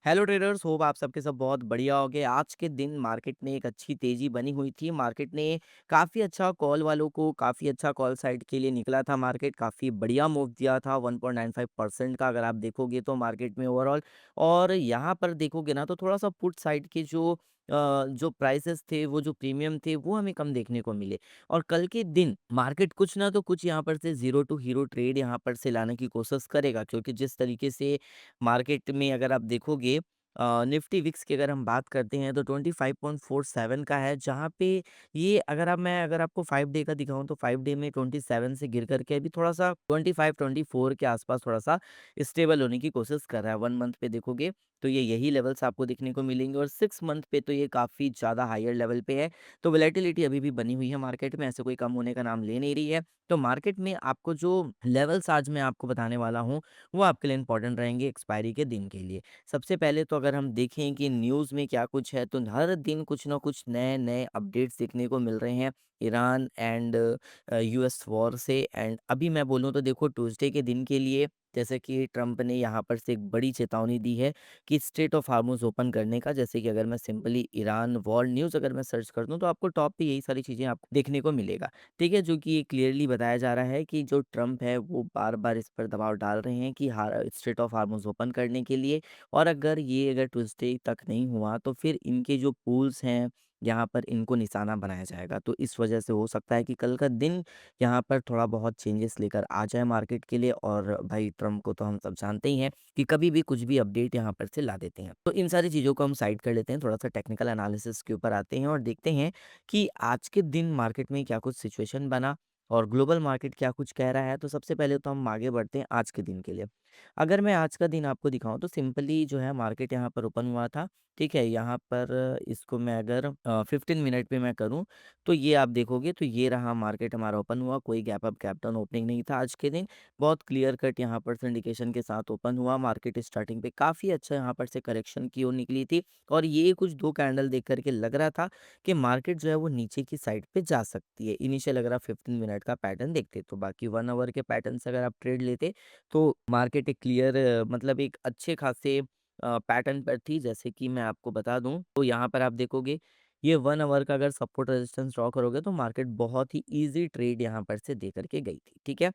Hello traders, hope आप सबके सब बहुत बढ़िया होंगे। आज के दिन मार्केट में एक अच्छी तेजी बनी हुई थी। मार्केट ने काफ़ी अच्छा कॉल वालों को काफ़ी अच्छा कॉल साइड के लिए निकला था। मार्केट काफ़ी बढ़िया मूव दिया था 1.95% का अगर आप देखोगे तो मार्केट में ओवरऑल। और यहाँ पर देखोगे ना तो थोड़ा सा पुट साइड के जो प्राइसेस थे, वो जो प्रीमियम थे, वो हमें कम देखने को मिले। और कल के दिन मार्केट कुछ ना तो कुछ यहाँ पर से ज़ीरो टू हीरो ट्रेड यहाँ पर से लाने की कोशिश करेगा, क्योंकि जिस तरीके से मार्केट में अगर आप देखोगे निफ्टी विक्स की अगर हम बात करते हैं तो 25.47 का है, जहाँ पे ये अगर आपको 5 डे का दिखाऊँ तो 5 डे में 27 से गिर करके अभी थोड़ा-सा 25-24 के आसपास थोड़ा-सा स्टेबल होने की कोशिश कर रहा है। 1 मंथ पे देखोगे तो ये यही लेवल्स आपको देखने को मिलेंगे और 6 मंथ पे तो ये काफ़ी ज़्यादा हायर लेवल पे है। तो वोलेटिलिटी अभी भी बनी हुई है मार्केट में, ऐसे कोई कम होने का नाम ले नहीं रही है। तो मार्केट में आपको जो लेवल्स आज मैं आपको बताने वाला हूँ, वो आपके लिए इम्पोर्टेंट रहेंगे एक्सपायरी के दिन के लिए। सबसे पहले तो अगर हम देखें कि न्यूज़ में क्या कुछ है, तो हर दिन कुछ ना कुछ नए-नए अपडेट्स देखने को मिल रहे हैं ईरान एंड यूएस वॉर से। एंड अभी मैं बोलूँ तो देखो ट्यूसडे के दिन के लिए जैसे कि ट्रंप ने यहाँ पर से एक बड़ी चेतावनी दी है कि स्ट्रेट ऑफ हार्मुज़ ओपन करने का। जैसे कि अगर मैं सिंपली ईरान वॉर न्यूज़ अगर मैं सर्च कर दूँ तो आपको टॉप पे यही सारी चीज़ें आपको देखने को मिलेगा। ठीक है? जो कि ये क्लियरली बताया जा रहा है कि जो ट्रंप है वो बार-बार इस पर दबाव डाल रहे हैं कि स्ट्रेट ऑफ हार्मुज़ ओपन करने के लिए। और अगर ट्यूसडे तक नहीं हुआ तो फिर इनके जो पूल्स हैं, यहाँ पर इनको निशाना बनाया जाएगा। तो इस वजह से हो सकता है कि कल का दिन यहाँ पर थोड़ा बहुत चेंजेस लेकर आ जाए मार्केट के लिए। और भाई ट्रम्प को तो हम सब जानते ही हैं कि कभी भी कुछ भी अपडेट यहाँ पर से ला देते हैं। तो इन सारी चीज़ों को हम साइड कर लेते हैं, थोड़ा-सा टेक्निकल एनालिसिस के ऊपर आते हैं और देखते हैं कि आज के दिन मार्केट में क्या कुछ सिचुएशन बना और ग्लोबल मार्केट क्या कुछ कह रहा है। तो सबसे पहले तो हम आगे बढ़ते हैं आज के दिन के लिए। अगर मैं आज का दिन आपको दिखाऊँ तो सिंपली जो है मार्केट यहाँ पर ओपन हुआ था, ठीक है? यहाँ पर इसको मैं अगर 15 मिनट पे मैं करूँ, तो ये आप देखोगे तो ये रहा मार्केट हमारा ओपन हुआ, कोई gap up gap down opening नहीं था आज के दिन। बहुत क्लियर कट यहाँ पर से इंडिकेशन के साथ ओपन हुआ, मार्केट स्टार्टिंग पे काफ़ी अच्छा यहाँ पर से करेक्शन की ओर निकली थी। और ये कुछ 2 कैंडल देख कर के लग रहा था कि मार्केट जो है वो नीचे की साइड पे जा सकती है। इनिशियल अगर आप 15 मिनट का पैटर्न देखते, तो बाकी 1 आवर के पैटर्न से अगर आप ट्रेड लेते तो मार्केट एक क्लियर मतलब एक अच्छे खासे पैटर्न पर थी। जैसे कि मैं आपको बता दूँ तो यहाँ पर आप देखोगे ये 1 आवर का अगर सपोर्ट रेजिस्टेंस ड्रॉ करोगे तो मार्केट बहुत ही ईज़ी ट्रेड यहाँ पर से दे कर के गई थी, ठीक है?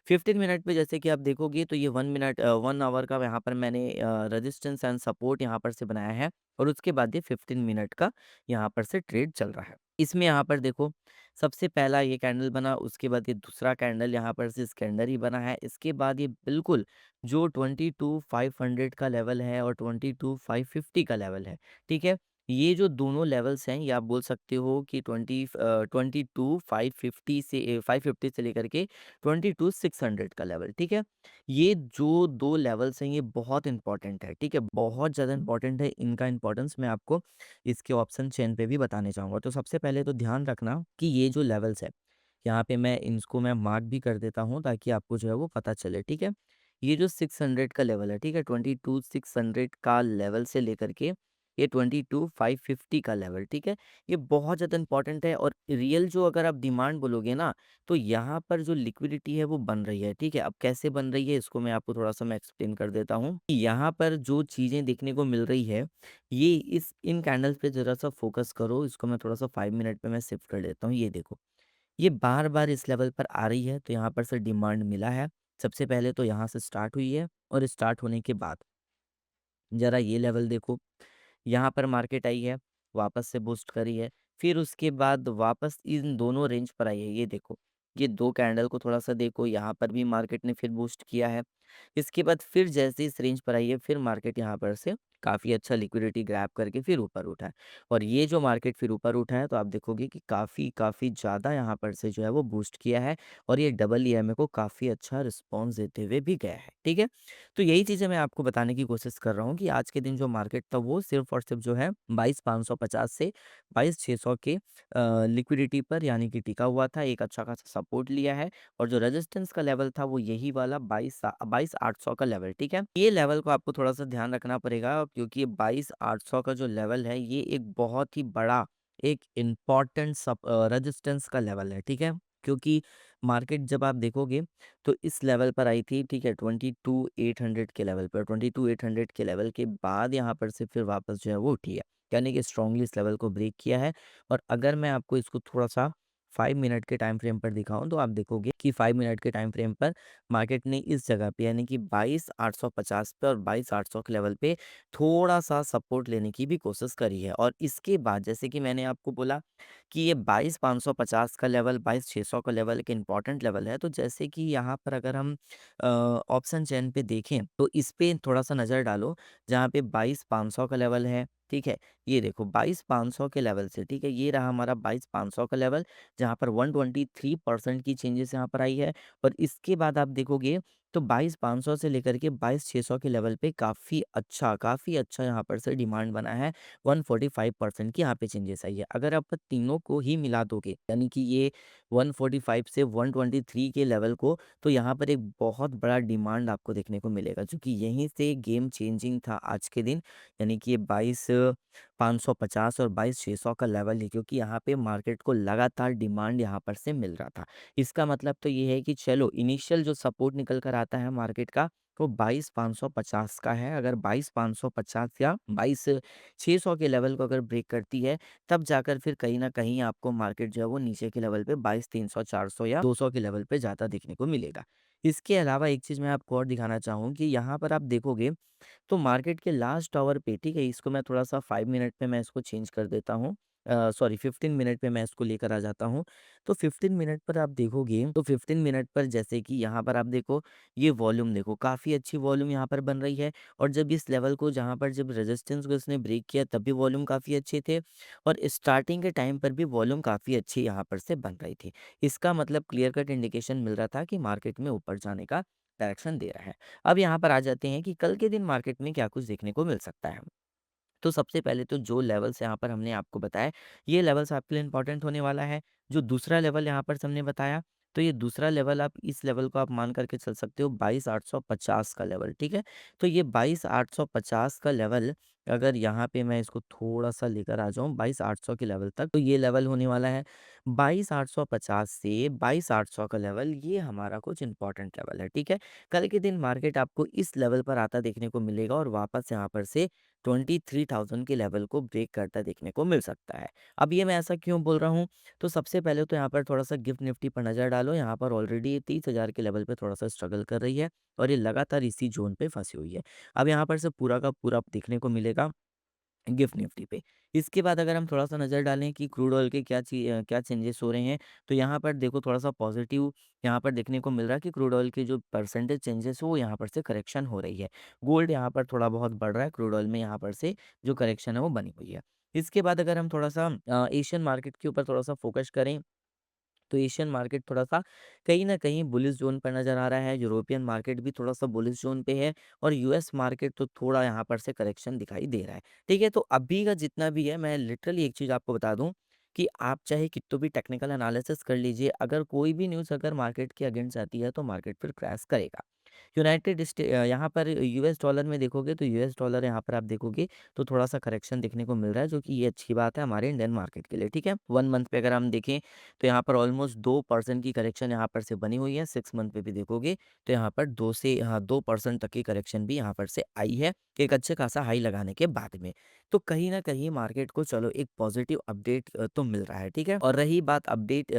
15 मिनट पे जैसे कि आप देखोगे तो ये 1 आवर का यहाँ पर मैंने रेजिस्टेंस एंड सपोर्ट यहाँ पर से बनाया है और उसके बाद ये 15 मिनट का यहाँ पर से ट्रेड चल रहा है। इसमें यहाँ पर देखो सबसे पहला ये कैंडल बना, उसके बाद ये दूसरा कैंडल यहाँ पर से स्कैंडल ही बना है। इसके बाद ये बिल्कुल जो 22,500 का लेवल है और 22,550 का लेवल है, ठीक है? ये जो दोनों लेवल्स हैं, ये आप बोल सकते हो कि 22,550 से 550 से लेकर के 22,600 का लेवल, ठीक है? ये जो 2 लेवल्स हैं, ये बहुत इम्पोर्टेंट है, ठीक है? बहुत ज़्यादा इम्पोर्टेंट है, इनका इम्पोर्टेंस मैं आपको इसके ऑप्शन चेन पे भी बताने चाहूँगा। तो सबसे पहले तो ध्यान रखना कि ये जो लेवल्स है, यहाँ पे मैं इसको मैं मार्क भी कर देता हूँ ताकि आपको जो है वो पता चले, ठीक है? ये जो 600 का लेवल है, ठीक है? 22,600 का लेवल से लेकर के ये 22,550 का लेवल, ठीक है? ये बहुत ज़्यादा इम्पोर्टेंट है और रियल जो अगर आप डिमांड बोलोगे ना, तो यहाँ पर जो लिक्विडिटी है वो बन रही है, ठीक है? अब कैसे बन रही है इसको मैं आपको थोड़ा-सा मैं एक्सप्लेन कर देता हूँ। यहाँ पर जो चीज़ें देखने को मिल रही है, ये इस इन कैंडल्स पे ज़रा-सा फ़ोकस करो, इसको मैं थोड़ा-सा 5 मिनट पे मैं शिफ्ट कर देता हूँ, ये देखो। ये बार-बार इस लेवल पर आ रही है, तो यहाँ पर से डिमांड मिला है। सबसे पहले तो यहाँ से स्टार्ट हुई है और स्टार्ट होने के बाद ज़रा ये लेवल देखो, यहाँ पर मार्केट आई है, वापस से बूस्ट करी है, फिर उसके बाद वापस इन दोनों रेंज पर आई है, ये देखो। ये 2 कैंडल को थोड़ा-सा देखो, यहाँ पर भी मार्केट ने फिर बूस्ट किया है। इसके बाद फिर जैसे इस रेंज पर आई है, फिर मार्केट यहाँ पर से काफ़ी अच्छा लिक्विडिटी ग्रैब करके फिर ऊपर उठा है। और ये जो मार्केट फिर ऊपर उठा है, तो आप देखोगे कि काफ़ी ज़्यादा यहाँ पर से जो है वो बूस्ट किया है और ये डबल ईएमए को काफ़ी अच्छा रिस्पॉन्स देते हुए भी गया है, ठीक है? तो यही चीज़ें मैं आपको बताने की कोशिश कर रहा हूँ कि आज के दिन जो मार्केट था वो सिर्फ़ और सिर्फ़ जो है 22,550 से 22,600 के लिक्विडिटी पर यानी कि टिका हुआ था, एक अच्छा खासा सपोर्ट लिया है और जो रेजिस्टेंस का लेवल था वो यही वाला 22,800 का लेवल, ठीक है? ये लेवल को आपको थोड़ा-सा ध्यान रखना पड़ेगा क्योंकि ये 22,800 का जो लेवल है ये एक बहुत ही बड़ा एक इम्पोर्टेंट रेजिस्टेंस का लेवल है, ठीक है? क्योंकि मार्केट जब आप देखोगे तो इस लेवल पर आई थी, ठीक है, 22,800 के लेवल पर। 22,800 के लेवल के बाद यहाँ पर से फिर वापस जो है वो उठी है, यानी कि स्ट्रांगली इस लेवल को ब्रेक किया है। और अगर मैं आपको इसको थोड़ा-सा 5 मिनट के टाइम फ्रेम पर दिखाऊँ तो आप देखोगे कि 5 मिनट के टाइम फ्रेम पर मार्केट ने इस जगह पे यानी कि 22,850 पे और 22,800 के लेवल पे थोड़ा-सा सपोर्ट लेने की भी कोशिश करी है। और इसके बाद जैसे कि मैंने आपको बोला कि ये 22,550 का लेवल, 22,600 का लेवल एक इम्पॉर्टेंट लेवल है। तो जैसे कि यहाँ पर अगर हम ऑप्शन चेन पे देखें तो इस पे थोड़ा-सा नज़र डालो, जहाँ पे 22,500 का लेवल है, ठीक है? ये देखो 22,500 के लेवल से, ठीक है? ये रहा हमारा 22,500 का लेवल, जहाँ पर 123% की चेंजेस यहाँ पर आई है। और इसके बाद आप देखोगे तो 22,500 से लेकर के 22,600 के लेवल पे काफ़ी अच्छा यहाँ पर से डिमांड बना है। 145% की यहाँ पे चेंजेस आई है। अगर आप तीनों को ही मिला दोगे, यानी कि ये 145 से 123 के लेवल को, तो यहाँ पर एक बहुत बड़ा डिमांड आपको देखने को मिलेगा, क्योंकि यहीं से गेम चेंजिंग था आज के दिन। यानी कि ये 22,550 और 22,600 का लेवल है, क्योंकि यहाँ पे मार्केट को लगातार डिमांड यहाँ पर से मिल रहा था। इसका मतलब तो ये है कि चलो इनिशियल जो सपोर्ट निकल कर आता है मार्केट का, वो 22,550 का है। अगर 22,550 या 22,600 के लेवल को अगर ब्रेक करती है, तब जाकर फिर कहीं न कहीं आपको मार्केट जो है वो नीचे के लेवल पे 22,300, 400 या 200 के लेवल पे जाता देखने को मिलेगा। इसके अलावा एक चीज़ मैं आपको और दिखाना चाहूँ कि यहाँ पर आप देखोगे तो मार्केट के लास्ट आवर पे, ठीक है, इसको मैं थोड़ा-सा 5 मिनट में मैं इसको चेंज कर देता हूँ। सॉरी 15 मिनट पे मैं इसको लेकर आ जाता हूँ। तो 15 मिनट पर आप देखोगे तो 15 मिनट पर जैसे कि यहाँ पर आप देखो, ये वॉल्यूम देखो, काफ़ी अच्छी वॉल्यूम यहाँ पर बन रही है। और जब इस लेवल को जहाँ पर जब रेजिस्टेंस को इसने ब्रेक किया तब भी वॉल्यूम काफ़ी अच्छे थे। और स्टार्टिंग के टाइम पर भी वॉल्यूम काफ़ी अच्छी यहाँ पर से बन रही थी। इसका मतलब क्लियर कट इंडिकेशन मिल रहा था कि मार्केट में ऊपर जाने का डायरेक्शन दे रहा है। अब यहाँ पर आ जाते हैं कि कल के दिन मार्केट में क्या कुछ देखने को मिल सकता है। तो सबसे पहले तो जो लेवल्स यहाँ पर हमने आपको बताया, ये लेवल्स आपके लिए इम्पोर्टेंट होने वाला है। जो दूसरा लेवल यहाँ पर हमने बताया, तो ये दूसरा लेवल आप इस लेवल को आप मान करके चल सकते हो, 22,850 का लेवल, ठीक है? तो ये 22,850 का लेवल, अगर यहाँ पे मैं इसको थोड़ा-सा लेकर आ जाऊँ 22,800 के लेवल तक, तो ये लेवल होने वाला है। 22,850 से 22,800 का लेवल, ये हमारा कुछ इम्पोर्टेंट लेवल है, ठीक है? कल के दिन मार्केट आपको इस लेवल पर आता देखने को मिलेगा और वापस यहाँ पर से 23,000 के लेवल को ब्रेक करता देखने को मिल सकता है। अब ये मैं ऐसा क्यों बोल रहा हूँ? तो सबसे पहले तो यहाँ पर थोड़ा-सा गिफ्ट निफ्टी पर नज़र डालो, यहाँ पर ऑलरेडी ये 30,000 के लेवल पे थोड़ा-सा स्ट्रगल कर रही है और ये लगातार इसी ज़ोन पे फँसी हुई है। अब यहाँ पर से पूरा का पूरा देखने को मिलेगा गिफ्ट निफ्टी पे। इसके बाद अगर हम थोड़ा-सा नज़र डालें कि क्रूड ऑयल के क्या चेंजेस हो रहे हैं, तो यहाँ पर देखो थोड़ा-सा पॉज़िटिव यहाँ पर देखने को मिल रहा है कि क्रूड ऑयल के जो परसेंटेज चेंजेस है वो यहाँ पर से करेक्शन हो रही है। गोल्ड यहाँ पर थोड़ा बहुत बढ़ रहा है, क्रूड ऑयल में यहाँ पर से जो करेक्शन है वो बनी हुई है। इसके बाद अगर हम थोड़ा-सा एशियन मार्केट के ऊपर थोड़ा-सा फ़ोकस करें, तो एशियन मार्केट थोड़ा-सा कहीं न कहीं बुलिश ज़ोन पर नज़र आ रहा है, यूरोपियन मार्केट भी थोड़ा-सा बुलिश ज़ोन पे है और यूएस मार्केट तो थोड़ा यहाँ पर से करेक्शन दिखाई दे रहा है। ठीक है? तो अभी का जितना भी है, मैं लिटरली एक चीज़ आपको बता दूँ कि आप चाहे कितना भी टेक्निकल एनालिसिस कर लीजिए, अगर कोई भी न्यूज़ अगर मार्केट के अगेंस्ट आती है, तो मार्केट फिर क्रैश करेगा। यहाँ पर यूएस डॉलर में देखोगे तो यूएस डॉलर यहाँ पर आप देखोगे तो थोड़ा-सा करेक्शन देखने को मिल रहा है, जो कि ये अच्छी बात है हमारे इंडियन मार्केट के लिए, ठीक है? 1 मंथ पे अगर हम देखें तो यहाँ पर ऑलमोस्ट 2% की करेक्शन यहाँ पर से बनी हुई है। 6 मंथ पे भी देखोगे तो यहाँ पर 2% तक की करेक्शन भी यहाँ पर से आई है, एक अच्छे खासा हाई लगाने के बाद में। तो कहीं न कहीं मार्केट को चलो एक पॉजिटिव अपडेट तो मिल रहा है, ठीक है? और रही बात अपडेट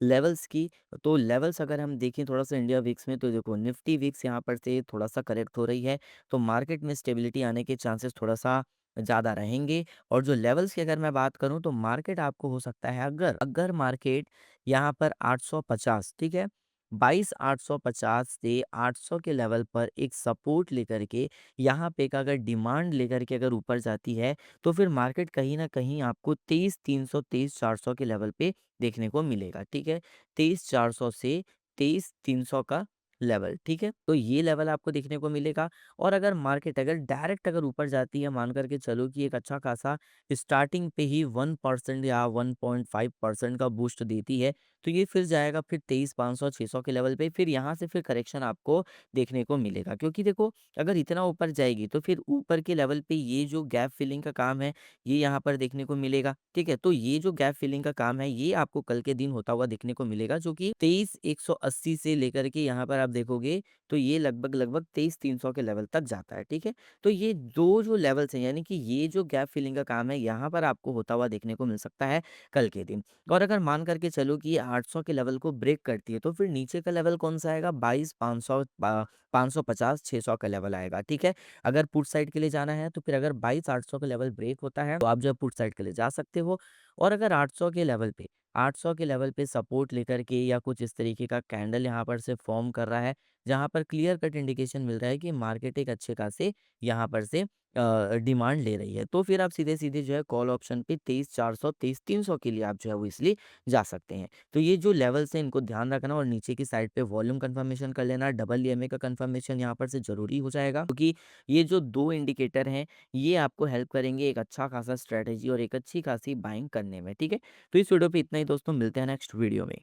लेवल्स की, तो लेवल्स अगर हम देखें थोड़ा-सा इंडिया वीक्स में, तो देखो निफ्टी वीक्स यहाँ पर से थोड़ा-सा करेक्ट हो रही है, तो मार्केट में स्टेबिलिटी आने के चांसेस थोड़ा-सा ज़्यादा रहेंगे। और जो लेवल्स की अगर मैं बात करूँ तो मार्केट आपको हो सकता है, अगर अगर मार्केट यहाँ पर 850, ठीक है? 22,850 से 800 के लेवल पर एक सपोर्ट लेकर के यहाँ पे एक अगर डिमांड लेकर के अगर ऊपर जाती है, तो फिर मार्केट कहीं न कहीं आपको 23,300, 23,400 के लेवल पे देखने को मिलेगा, ठीक है? 23,400 से 23,300 का लेवल, ठीक है? तो ये लेवल आपको देखने को मिलेगा। और अगर मार्केट अगर डायरेक्ट अगर ऊपर जाती है, मान कर के चलो कि एक अच्छा खासा स्टार्टिंग पे ही 1% या 1.5% का बूस्ट देती है, तो ये फिर जाएगा फिर 23,500 600 के लेवल पे, फिर यहाँ से फिर करेक्शन आपको देखने को मिलेगा। क्योंकि देखो अगर इतना ऊपर जाएगी तो फिर ऊपर के लेवल पे ये जो गैप फिलिंग का काम है, ये यहाँ पर देखने को मिलेगा, ठीक है? तो ये जो गैप फिलिंग का काम है, ये आपको कल के दिन होता हुआ देखने को मिलेगा, जो कि 23,180 से लेकर के यहाँ पर आप देखोगे तो ये लगभग-लगभग 23,300 के लेवल तक जाता है, ठीक है? तो ये 2 जो लेवल्स हैं, यानी कि ये जो गैप फिलिंग का काम है, यहाँ पर आपको होता हुआ देखने को मिल सकता है कल के दिन। और अगर मान कर के चलो कि ये 800 के लेवल को ब्रेक करती है, तो फिर नीचे का लेवल कौन-सा आएगा? 22,500 550 600 का लेवल आएगा, ठीक है? अगर पुट साइड के लिए जाना है, तो फिर अगर 22,800 का लेवल ब्रेक होता है, तो आप जो है पुट साइड के लिए जा सकते हो। और अगर 800 के लेवल पे सपोर्ट लेकर के या कुछ इस तरीके का कैंडल यहाँ पर से फॉर्म कर रहा है, जहाँ पर क्लियर कट इंडिकेशन मिल रहा है कि मार्केट एक अच्छे खासे यहाँ पर से डिमांड ले रही है। तो फिर आप सीधे-सीधे जो है कॉल ऑप्शन पे 23,400 23,300 के लिए आप जो है वो इसलिए जा सकते हैं। तो ये जो लेवल्स हैं इनको ध्यान रखना और नीचे की साइड पे वॉल्यूम कंफर्मेशन कर लेना, डबल ईएमए का कंफर्मेशन यहाँ पर से ज़रूरी हो जाएगा, क्योंकि ये जो 2 इंडिकेटर हैं, ये आपको हेल्प करेंगे एक अच्छा खासा स्ट्रैटेजी और एक अच्छी खासी बाइंग करने में, ठीक है? तो इस वीडियो पे इतना ही दोस्तों, मिलते हैं नेक्स्ट वीडियो में।